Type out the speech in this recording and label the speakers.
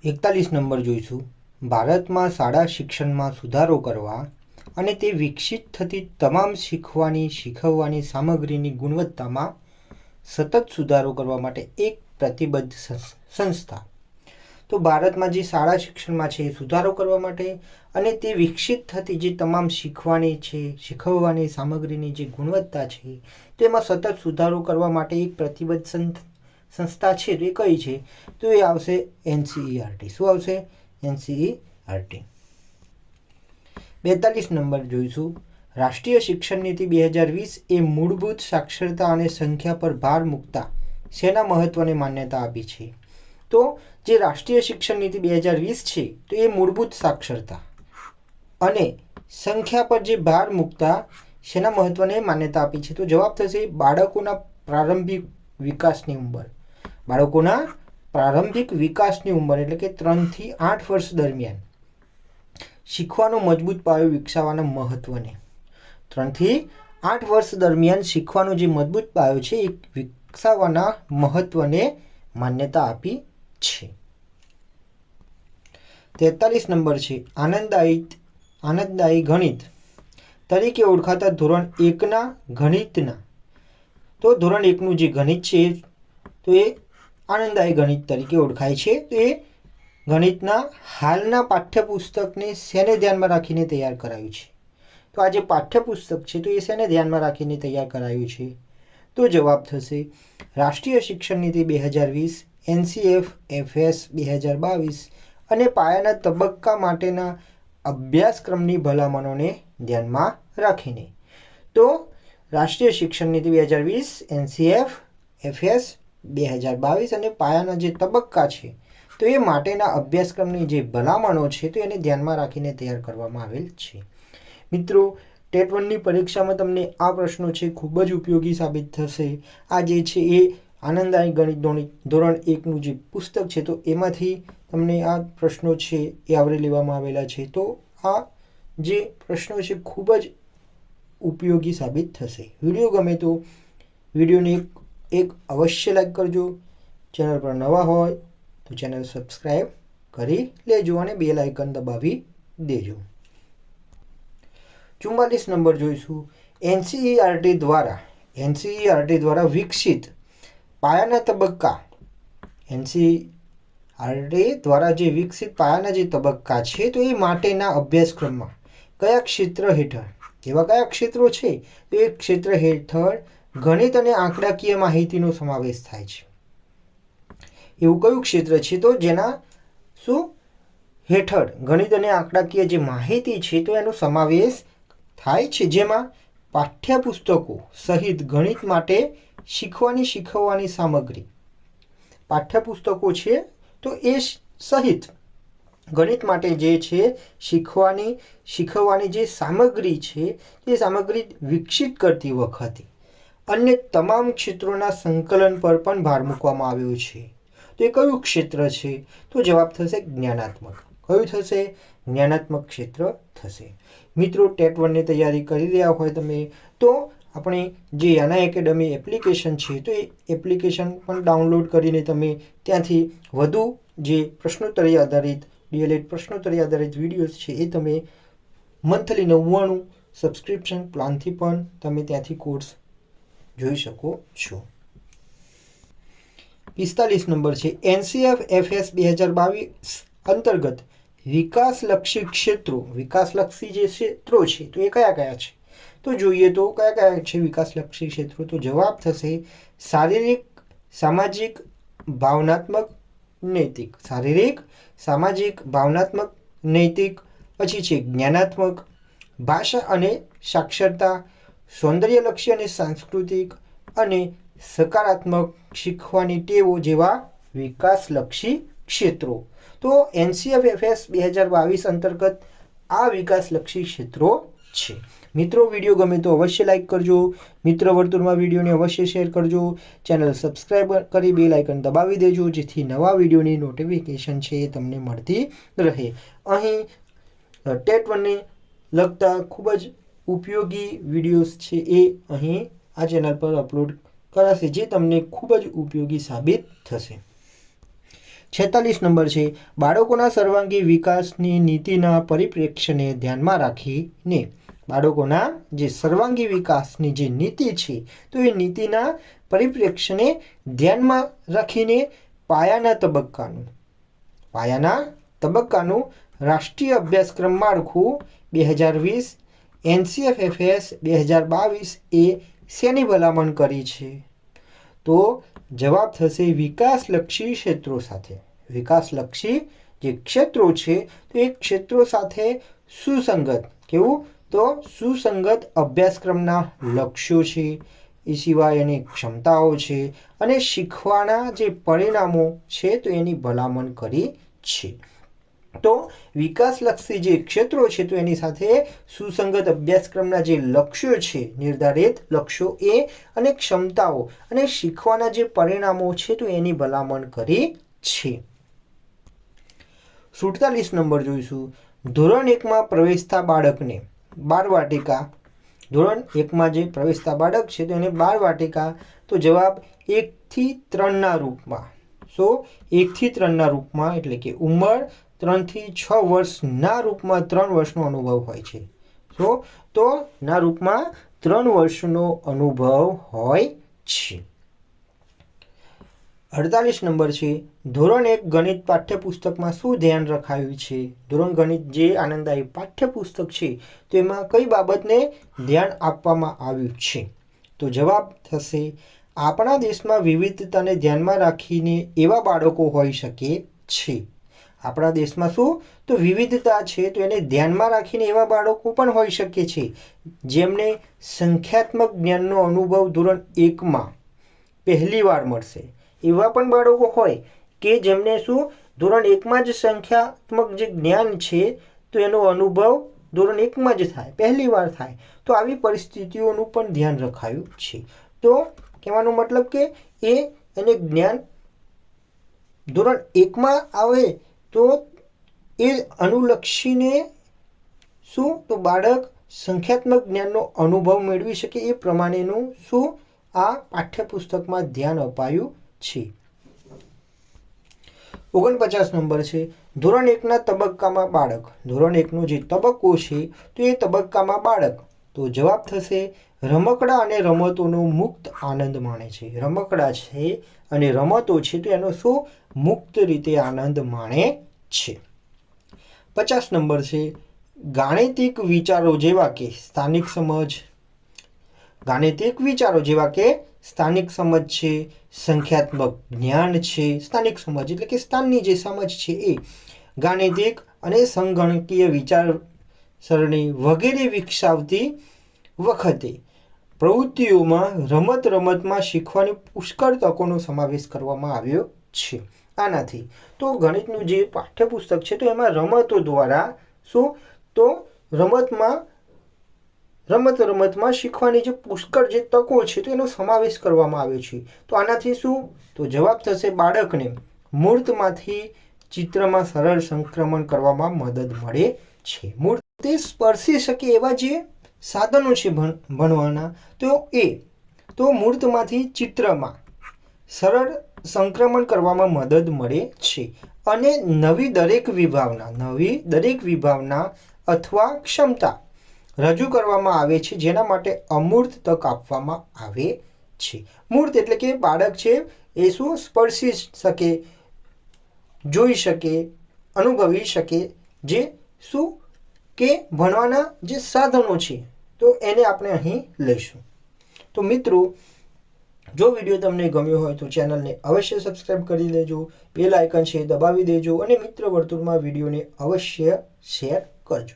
Speaker 1: 41 number જોઈશું. ભારતમાં શાળા શિક્ષણમાં સુધારો કરવા અને તે વિકસિત થતી તમામ શીખવવાની સામગ્રીની ગુણવત્તામાં સતત સુધારો કરવા માટે એક પ્રતિબદ્ધ સંસ્થા. તો ભારતમાં જે શાળા શિક્ષણમાં છે એ સુધારો કરવા માટે અને તે વિકસિત થતી જે તમામ શીખવવાની સામગ્રીની જે ગુણવત્તા છે તેમાં સતત સુધારો કરવા માટે એક પ્રતિબદ્ધ સંસ્થા છે. તો એ કઈ છે? તો એ આવશે NCERT. શું આવશે? NCERT. 42 નંબર જોઈશું. રાષ્ટ્રીય શિક્ષણ નીતિ 2020 એ મૂળભૂત સાક્ષરતા અને સંખ્યા પર ભાર મૂકતા શેના મહત્વને માન્યતા આપી છે? તો જે રાષ્ટ્રીય શિક્ષણ નીતિ 2020 છે તો એ મૂળભૂત સાક્ષરતા અને સંખ્યા પર જે ભાર મૂકતા શેના મહત્વને માન્યતા આપી છે? તો જવાબ થશે બાળકોના પ્રારંભિક વિકાસની ઉંમર. બાળકોના પ્રારંભિક વિકાસની ઉંમર એટલે કે 3 થી 8 વર્ષ દરમિયાન શીખવાનો મજબૂત પાયો વિકસાવવાના મહત્વને 3 થી 8 વર્ષ દરમિયાન શીખવાનો જે મજબૂત પાયો છે એ વિકસાવવાના મહત્વને માન્યતા આપી છે. 43 નંબર છે આનંદદાયી ગણિત તરીકે ઓળખાતા ધોરણ 1ના ગણિતના. તો ધોરણ 1નું જે ગણિત છે તો એ આનંદદાયી ગણિત તરીકે ઓળખાય છે. તો એ ગણિતના હાલના પાઠ્યપુસ્તકને શેને ધ્યાનમાં રાખીને તૈયાર કરાયું છે? તો આ જે પાઠ્યપુસ્તક છે તો એ શેને ધ્યાનમાં રાખીને તૈયાર કરાયું છે? તો જવાબ થશે રાષ્ટ્રીય શિક્ષણ નીતિ 2020, NCFS 2022 અને પાયાના તબક્કા માટેના અભ્યાસક્રમની ભલામણોને ધ્યાનમાં રાખીને. તો રાષ્ટ્રીય શિક્ષણ નીતિ 2020, NCFS 2022 અને પાયાના જે તબક્કા છે તો એ માટેના અભ્યાસક્રમની જે ભલામણો છે તો એને ધ્યાનમાં રાખીને તૈયાર કરવામાં આવેલ છે. મિત્રો, ટેટ 1ની પરીક્ષામાં તમને આ પ્રશ્નો છે ખૂબ જ ઉપયોગી સાબિત થશે. આ જે છે એ આનંદદાયી ગણિત ધોરણ 1નું જે પુસ્તક છે તો એમાંથી તમને આ પ્રશ્નો છે એ આવરી લેવામાં આવેલા છે. તો આ જે પ્રશ્નો છે ખૂબ જ ઉપયોગી સાબિત થશે. વિડીયો ગમે તો વિડીયોને એક અવશ્ય લાઈક કરજો. ચેનલ પર નવા હોય તો ચેનલ સબસ્ક્રાઈબ કરી લેજો અને બેલ આઇકન દબાવી દેજો. 44 નંબર જોઈશું. NCERT દ્વારા વિકસિત પાયાના તબક્કા. NCERT દ્વારા જે વિકસિત પાયાના જે તબક્કા છે તો એ માટેના અભ્યાસક્રમમાં કયા ક્ષેત્ર હેઠળ, એવા કયા ક્ષેત્રો છે તો એ ક્ષેત્ર હેઠળ ગણિત અને આંકડાકીય માહિતીનો સમાવેશ થાય છે. એવું કયું ક્ષેત્ર છે તો જેના હેઠળ ગણિત અને આંકડાકીય જે માહિતી છે તો એનો સમાવેશ થાય છે, જેમાં પાઠ્યપુસ્તકો સહિત ગણિત માટે શીખવવાની સામગ્રી. પાઠ્યપુસ્તકો છે તો એ સહિત ગણિત માટે જે છે શીખવવાની જે સામગ્રી છે એ સામગ્રી વિકસિત કરતી વખતે અન્ય તમામ ક્ષેત્રોના સંકલન પર પણ ભાર મૂકવામાં આવ્યો છે. તો એ કયું ક્ષેત્ર છે? તો જવાબ થશે જ્ઞાનાત્મક. કયું થશે? જ્ઞાનાત્મક ક્ષેત્ર થશે. મિત્રો, ટેટ 1ની તૈયારી કરી રહ્યા હોય તમે તો આપણે જે યાના એકેડમી એપ્લિકેશન છે તો એ એપ્લિકેશન પણ ડાઉનલોડ કરીને તમે ત્યાંથી વધુ જે પ્રશ્નોત્તરી આધારિત DLED પ્રશ્નોત્તરી આધારિત વિડીયોઝ છે એ તમે મંથલી 99 સબસ્ક્રિપ્શન પ્લાનથી પણ તમે ત્યાંથી કોર્સ જોઈ શકો છો. 45 નંબર છે NCFS 2022 અંતર્ગત વિકાસલક્ષી ક્ષેત્રો. વિકાસલક્ષી જે ક્ષેત્રો છે તો એ કયા છે? તો જોઈએ તો કયા છે વિકાસલક્ષી ક્ષેત્રો? તો જવાબ થશે શારીરિક, સામાજિક, ભાવનાત્મક, નૈતિક. શારીરિક, સામાજિક, ભાવનાત્મક, નૈતિક. પછી છે જ્ઞાનાત્મક, ભાષા અને સાક્ષરતા, સૌંદર્યલક્ષી અને સાંસ્કૃતિક અને સકારાત્મક શીખવાની ટેવો જેવા વિકાસલક્ષી ક્ષેત્રો. તો NCFS 2022 અંતર્ગત આ વિકાસલક્ષી ક્ષેત્રો છે. મિત્રો, વિડીયો ગમે તો અવશ્ય લાઈક કરજો. મિત્ર વર્તુળમાં વિડીયોને અવશ્ય શેર કરજો. ચેનલ સબસ્ક્રાઈબ કરી બેલ આઇકન દબાવી દેજો જેથી નવા વિડીયોની નોટિફિકેશન છે એ તમને મળતી રહે. અહીં ટેટ 1ને લગતા ખૂબ જ ઉપયોગી વિડીયોઝ છે એ અહીં આ ચેનલ પર અપલોડ કરાશે જે તમને ખૂબ જ ઉપયોગી સાબિત થશે. 46 નંબર છે બાળકોના સર્વાંગી વિકાસની નીતિના પરિપ્રેક્ષ્યને ધ્યાનમાં રાખીને બાળકોના જે સર્વાંગી વિકાસની જે નીતિ છે તો એ નીતિના પરિપ્રેક્ષ્યને ધ્યાનમાં રાખીને પાયાના તબક્કાનું રાષ્ટ્રીય અભ્યાસક્રમ માળખું 2020 NCFFS 2022 એ શેની ભલામણ કરી છે? તો જવાબ થશે વિકાસલક્ષી ક્ષેત્રો સાથે. વિકાસલક્ષી જે ક્ષેત્રો છે તો એ ક્ષેત્રો સાથે સુસંગત, કેવું તો સુસંગત અભ્યાસક્રમના લક્ષ્યો છે, એ સિવાય એની ક્ષમતાઓ છે અને શીખવાના જે પરિણામો છે તો એની ભલામણ કરી છે. તો વિકાસલક્ષી જે ક્ષેત્રો છે તો એની સાથે સુસંગત અભ્યાસક્રમના જે લક્ષ્યો છે, નિર્ધારિત લક્ષ્યો એ અને ક્ષમતાઓ અને શીખવાના જે પરિણામો છે તો એની ભલામણ કરી છે. 47 નંબર જોઈશું. ધોરણ 1માં પ્રવેશતા બાળકને બાળવાટિકા, ધોરણ 1માં જે પ્રવેશતા બાળક છે તો એને બાળવાટિકા, તો જવાબ 1 થી 3ના રૂપમાં. 1 થી 3ના રૂપમાં એટલે કે ઉંમર 3 થી 6 વર્ષના રૂપમાં 3 વર્ષનો અનુભવ હોય છે. તો ના રૂપમાં 3 વર્ષનો અનુભવ હોય છે. 48 નંબર છે ધોરણ 1 ગણિત પાઠ્યપુસ્તકમાં શું ધ્યાન રખાયું છે? ધોરણ ગણિત જે આનંદદાયી પાઠ્યપુસ્તક છે તો એમાં કઈ બાબતને ધ્યાન આપવામાં આવ્યું છે? તો જવાબ થશે આપણા દેશમાં વિવિધતાને ધ્યાનમાં રાખીને એવા બાળકો હોઈ શકે છે. આપણા દેશમાં શું તો વિવિધતા છે તો એને ધ્યાનમાં રાખીને એવા બાળકો પણ હોઈ શકે છે જેમને સંખ્યાત્મક જ્ઞાનનો અનુભવ ધોરણ 1માં પહેલી વાર મળશે. એવા પણ બાળકો હોય કે જેમને શું ધોરણ 1માં જ સંખ્યાત્મક જે જ્ઞાન છે તો એનો અનુભવ ધોરણ 1માં જ થાય, પહેલી વાર થાય. તો આવી પરિસ્થિતિઓનું પણ ધ્યાન રખાયું છે. તો કહેવાનો મતલબ કે એને જ્ઞાન ધોરણ 1માં આવે તો એ અનુલક્ષીને શું તો બાળક સંખ્યાત્મક જ્ઞાનનો અનુભવ મેળવી શકે એ પ્રમાણેનું શું આ પાઠ્યપુસ્તકમાં ધ્યાન અપાયું છે. 49 નંબર છે ધોરણ 1ના તબક્કામાં બાળક. ધોરણ 1નો જે તબક્કો છે તો એ તબક્કામાં બાળક, તો જવાબ થશે રમકડા અને રમતોનો મુક્ત આનંદ માણે છે. રમકડા છે અને રમતો છે તો એનો શું મુક્ત રીતે આનંદ માણે છે. 50 નંબર છે ગાણિતિક વિચારો જેવા કે સ્થાનિક સમજ. ગાણિતિક વિચારો જેવા કે સ્થાનિક સમજ છે, સંખ્યાત્મક જ્ઞાન છે, સ્થાનિક સમજ એટલે કે સ્થાનની જે સમજ છે એ, ગાણિતિક અને સંગણકીય વિચારસરણી વગેરે વિકસાવતી વખતે પ્રવૃત્તિઓમાં રમતમાં શીખવાની પુષ્કળ તકોનો સમાવેશ કરવામાં આવ્યો છે. આનાથી તો ગણિતનું જે પાઠ્યપુસ્તક છે તો એમાં રમતો દ્વારા શું તો રમતમાં શીખવાની જે પુષ્કળ જે તકો છે તો એનો સમાવેશ કરવામાં આવ્યો છે. તો આનાથી શું તો જવાબ થશે બાળકને મૂર્તમાંથી ચિત્રમાં સરળ સંક્રમણ કરવામાં મદદ મળે છે. મૂર્તિ સ્પર્શી શકે એવા જે સાધનો છે ભણવાના તો મૂર્તમાંથી ચિત્રમાં સરળ સંક્રમણ કરવામાં મદદ મળે છે. અને નવી દરેક વિભાવના અથવા ક્ષમતા રજૂ કરવામાં આવે છે જેના માટે અમૂર્ત તક આપવામાં આવે છે. મૂર્ત એટલે કે બાળક છે એ શું સ્પર્શી શકે, જોઈ શકે, અનુભવી શકે જે શું કે ભણવાના જે સાધનો છે તો એને આપણે અહીં લઈશું. તો મિત્રો જો વિડીયો તમને ગમ્યો હોય તો ચેનલને અવશ્ય સબસ્ક્રાઈબ કરી લેજો, બેલ આઇકન છે દબાવી દેજો અને મિત્ર વર્તુળમાં વિડીયોને અવશ્ય શેર કરજો.